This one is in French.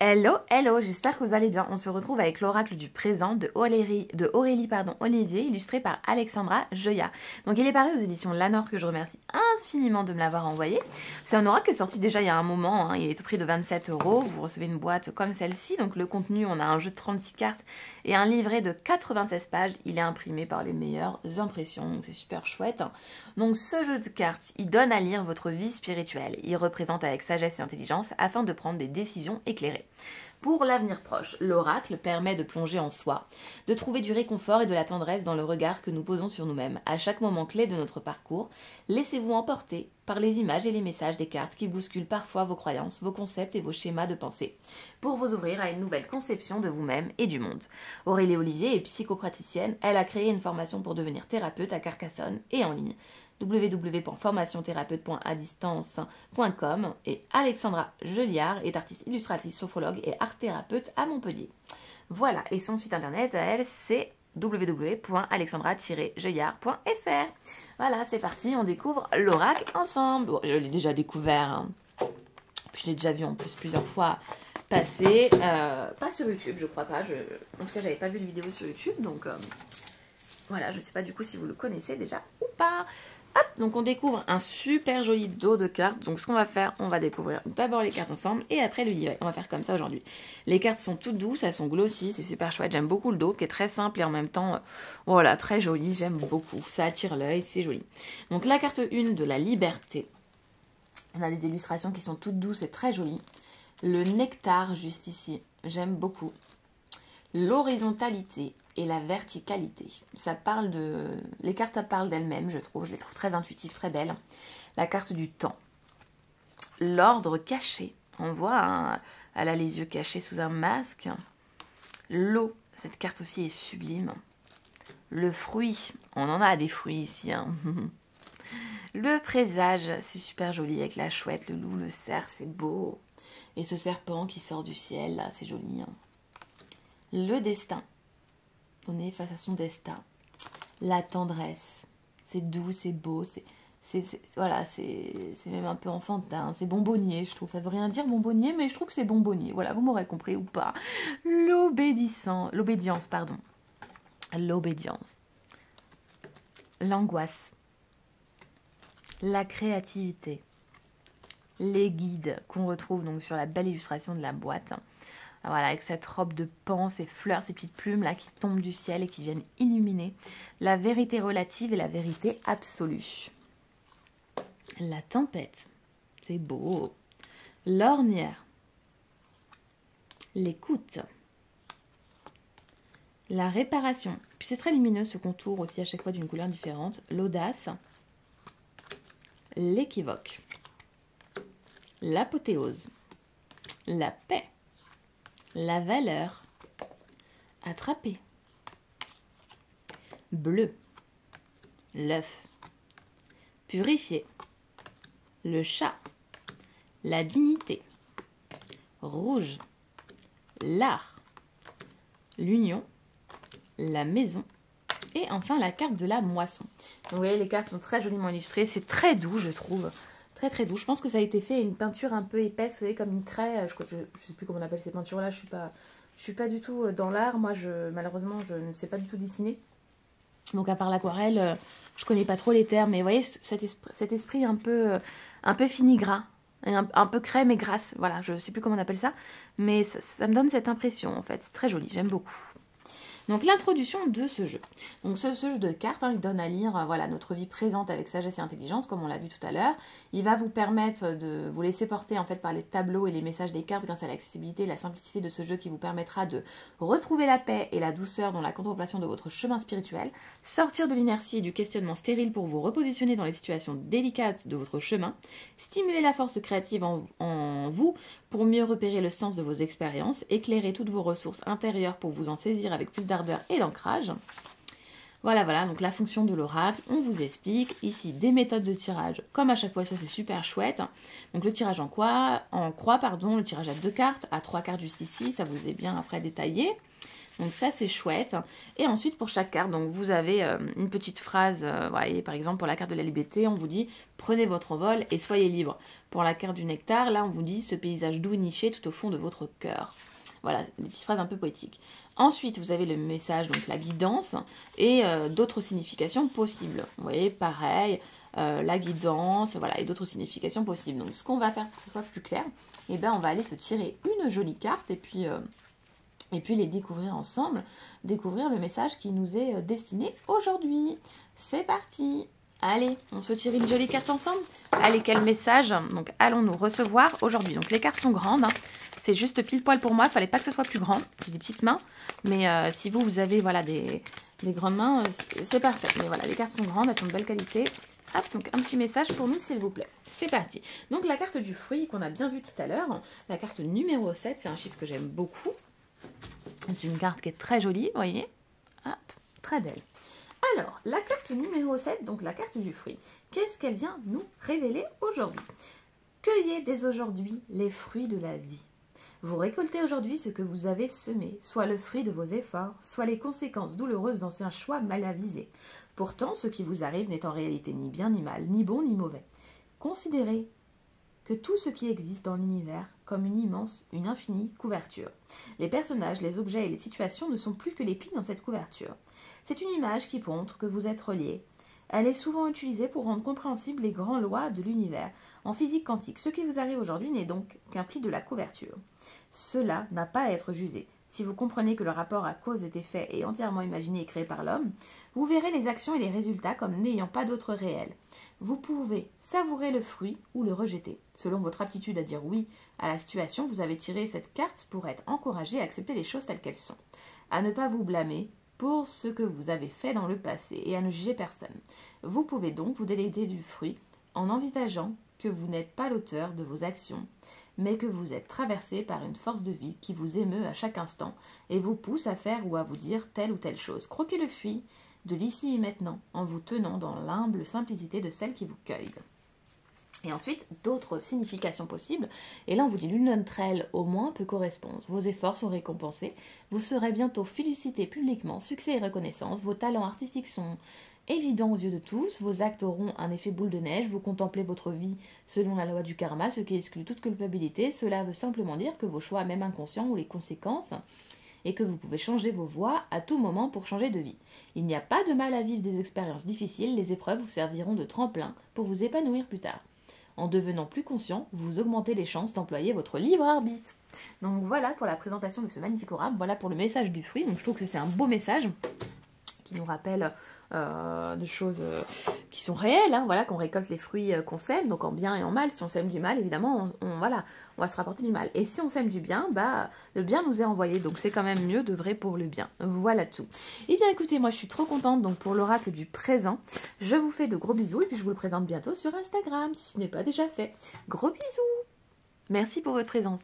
Hello, hello, j'espère que vous allez bien. On se retrouve avec l'oracle du présent de Aurélie Olivier, illustré par Alexandra Joya. Donc il est paru aux éditions Lanor, que je remercie infiniment de me l'avoir envoyé. C'est un oracle qui est sorti déjà il y a un moment, hein. Il est au prix de 27 €. Vous recevez une boîte comme celle-ci. Donc le contenu, on a un jeu de 36 cartes et un livret de 96 pages. Il est imprimé par les meilleures impressions, donc c'est super chouette. Donc ce jeu de cartes, il donne à lire votre vie spirituelle. Il représente avec sagesse et intelligence afin de prendre des décisions éclairées. Pour l'avenir proche, l'oracle permet de plonger en soi, de trouver du réconfort et de la tendresse dans le regard que nous posons sur nous-mêmes. À chaque moment clé de notre parcours, laissez-vous emporter par les images et les messages des cartes qui bousculent parfois vos croyances, vos concepts et vos schémas de pensée, pour vous ouvrir à une nouvelle conception de vous-même et du monde. Aurélie Olivier est psychopraticienne. Elle a créé une formation pour devenir thérapeute à Carcassonne et en ligne. www.formationthérapeute.adistance.com et Alexandra Joliard est artiste illustratrice, sophrologue et art thérapeute à Montpellier. Voilà, et son site internet à elle c'est www.alexandra-jeuillard.fr. Voilà, c'est parti, on découvre l'oracle ensemble. Bon, je l'ai déjà découvert, hein. Puis je l'ai déjà vu en plus plusieurs fois passer, pas sur YouTube, je crois pas. En tout cas, j'avais pas vu de vidéo sur YouTube, donc voilà, je sais pas du coup si vous le connaissez déjà ou pas. Hop, donc on découvre un super joli dos de cartes. Donc ce qu'on va faire, on va découvrir d'abord les cartes ensemble et après le livret. On va faire comme ça aujourd'hui. Les cartes sont toutes douces, elles sont glossy, c'est super chouette. J'aime beaucoup le dos qui est très simple et en même temps, voilà, très joli. J'aime beaucoup, ça attire l'œil, c'est joli. Donc la carte 1 de la liberté. On a des illustrations qui sont toutes douces et très jolies. Le nectar juste ici, j'aime beaucoup. L'horizontalité et la verticalité. Ça parle de... Les cartes parlent d'elles-mêmes, je trouve. Je les trouve très intuitives, très belles. La carte du temps. L'ordre caché. On voit, hein, elle a les yeux cachés sous un masque. L'eau. Cette carte aussi est sublime. Le fruit. On en a des fruits ici, hein. Le présage. C'est super joli avec la chouette, le loup, le cerf. C'est beau. Et ce serpent qui sort du ciel, là, c'est joli, hein. Le destin. On est face à son destin. La tendresse. C'est doux, c'est beau, voilà, c'est même un peu enfantin. C'est bonbonnier, je trouve. Ça veut rien dire bonbonnier, mais je trouve que c'est bonbonnier. Voilà, vous m'aurez compris ou pas. L'obédience, pardon. L'obédience. L'angoisse. La créativité. Les guides qu'on retrouve donc sur la belle illustration de la boîte. Voilà, avec cette robe de pan, ces fleurs, ces petites plumes là qui tombent du ciel et qui viennent illuminer la vérité relative et la vérité absolue. La tempête, c'est beau. L'ornière. L'écoute. La réparation. Puis c'est très lumineux ce contour aussi à chaque fois d'une couleur différente. L'audace. L'équivoque. L'apothéose. La paix. La valeur. Attraper. Bleu. L'œuf. Purifier. Le chat. La dignité. Rouge. L'art. L'union. La maison. Et enfin la carte de la moisson. Donc vous voyez, les cartes sont très joliment illustrées. C'est très doux, je trouve. Très très doux. Je pense que ça a été fait une peinture un peu épaisse, vous savez, comme une craie. Je sais plus comment on appelle ces peintures là. Je suis pas du tout dans l'art. Moi, malheureusement, je ne sais pas du tout dessiner. Donc à part l'aquarelle, je connais pas trop les termes. Mais vous voyez, cet esprit un peu fini-gras, un peu crème et grasse. Voilà, je sais plus comment on appelle ça. Mais ça me donne cette impression en fait. C'est très joli, j'aime beaucoup. Donc l'introduction de ce jeu. Donc ce jeu de cartes, hein, il donne à lire voilà, notre vie présente avec sagesse et intelligence, comme on l'a vu tout à l'heure. Il va vous permettre de vous laisser porter en fait par les tableaux et les messages des cartes grâce à l'accessibilité et la simplicité de ce jeu qui vous permettra de retrouver la paix et la douceur dans la contemplation de votre chemin spirituel, sortir de l'inertie et du questionnement stérile pour vous repositionner dans les situations délicates de votre chemin, stimuler la force créative en vous pour mieux repérer le sens de vos expériences, éclairer toutes vos ressources intérieures pour vous en saisir avec plus d'ardeur et d'ancrage. Voilà, donc la fonction de l'oracle, on vous explique ici des méthodes de tirage, comme à chaque fois, ça c'est super chouette. Donc le tirage en croix, le tirage à 2 cartes, à 3 cartes juste ici, ça vous est bien après détaillé. Donc ça, c'est chouette. Et ensuite, pour chaque carte, donc vous avez une petite phrase. Voyez, par exemple, pour la carte de la liberté, on vous dit « Prenez votre envol et soyez libre ». Pour la carte du nectar, là, on vous dit « Ce paysage doux et niché tout au fond de votre cœur ». Voilà, des petites phrases un peu poétiques. Ensuite, vous avez le message, donc la guidance, et d'autres significations possibles. Vous voyez, pareil, la guidance, voilà, et d'autres significations possibles. Donc, ce qu'on va faire pour que ce soit plus clair, eh ben, on va aller se tirer une jolie carte, et puis les découvrir ensemble, découvrir le message qui nous est destiné aujourd'hui. C'est parti! Allez, on se tire une jolie carte ensemble. Allez, quel message donc allons-nous recevoir aujourd'hui? Donc, les cartes sont grandes, hein. C'est juste pile poil pour moi, il ne fallait pas que ce soit plus grand. J'ai des petites mains, mais si vous avez voilà, des grandes mains, c'est parfait. Mais voilà, les cartes sont grandes, elles sont de belle qualité. Hop, donc un petit message pour nous, s'il vous plaît. C'est parti. Donc la carte du fruit qu'on a bien vu tout à l'heure, la carte numéro 7, c'est un chiffre que j'aime beaucoup. C'est une carte qui est très jolie, vous voyez. Hop, très belle. Alors, la carte numéro 7, donc la carte du fruit, qu'est-ce qu'elle vient nous révéler aujourd'hui? Cueillez dès aujourd'hui les fruits de la vie. Vous récoltez aujourd'hui ce que vous avez semé, soit le fruit de vos efforts, soit les conséquences douloureuses d'anciens choix mal avisés. Pourtant, ce qui vous arrive n'est en réalité ni bien ni mal, ni bon ni mauvais. Considérez que tout ce qui existe dans l'univers comme une immense, une infinie couverture. Les personnages, les objets et les situations ne sont plus que les plis dans cette couverture. C'est une image qui montre que vous êtes reliés. Elle est souvent utilisée pour rendre compréhensibles les grandes lois de l'univers. En physique quantique, ce qui vous arrive aujourd'hui n'est donc qu'un pli de la couverture. Cela n'a pas à être jugé. Si vous comprenez que le rapport à cause et effet est entièrement imaginé et créé par l'homme, vous verrez les actions et les résultats comme n'ayant pas d'autre réel. Vous pouvez savourer le fruit ou le rejeter. Selon votre aptitude à dire oui à la situation, vous avez tiré cette carte pour être encouragé à accepter les choses telles qu'elles sont. À ne pas vous blâmer pour ce que vous avez fait dans le passé et à ne juger personne. Vous pouvez donc vous délecter du fruit en envisageant que vous n'êtes pas l'auteur de vos actions, mais que vous êtes traversé par une force de vie qui vous émeut à chaque instant et vous pousse à faire ou à vous dire telle ou telle chose. Croquez le fruit de l'ici et maintenant en vous tenant dans l'humble simplicité de celle qui vous cueille. Et ensuite, d'autres significations possibles. Et là, on vous dit l'une d'entre elles, au moins, peut correspondre. Vos efforts sont récompensés. Vous serez bientôt félicité publiquement. Succès et reconnaissance. Vos talents artistiques sont évidents aux yeux de tous. Vos actes auront un effet boule de neige. Vous contemplez votre vie selon la loi du karma, ce qui exclut toute culpabilité. Cela veut simplement dire que vos choix, même inconscients, ont les conséquences et que vous pouvez changer vos voies à tout moment pour changer de vie. Il n'y a pas de mal à vivre des expériences difficiles. Les épreuves vous serviront de tremplin pour vous épanouir plus tard. En devenant plus conscient, vous augmentez les chances d'employer votre libre arbitre. Donc voilà pour la présentation de ce magnifique oracle, voilà pour le message du fruit. Donc je trouve que c'est un beau message qui nous rappelle des choses qui sont réelles, hein, voilà, qu'on récolte les fruits qu'on sème, donc en bien et en mal. Si on sème du mal, évidemment, on va se rapporter du mal. Et si on sème du bien, bah, le bien nous est envoyé, donc c'est quand même mieux de vrai pour le bien. Voilà tout. Et bien écoutez, moi je suis trop contente donc pour l'oracle du présent. Je vous fais de gros bisous et puis je vous le présente bientôt sur Instagram, si ce n'est pas déjà fait. Gros bisous. Merci pour votre présence.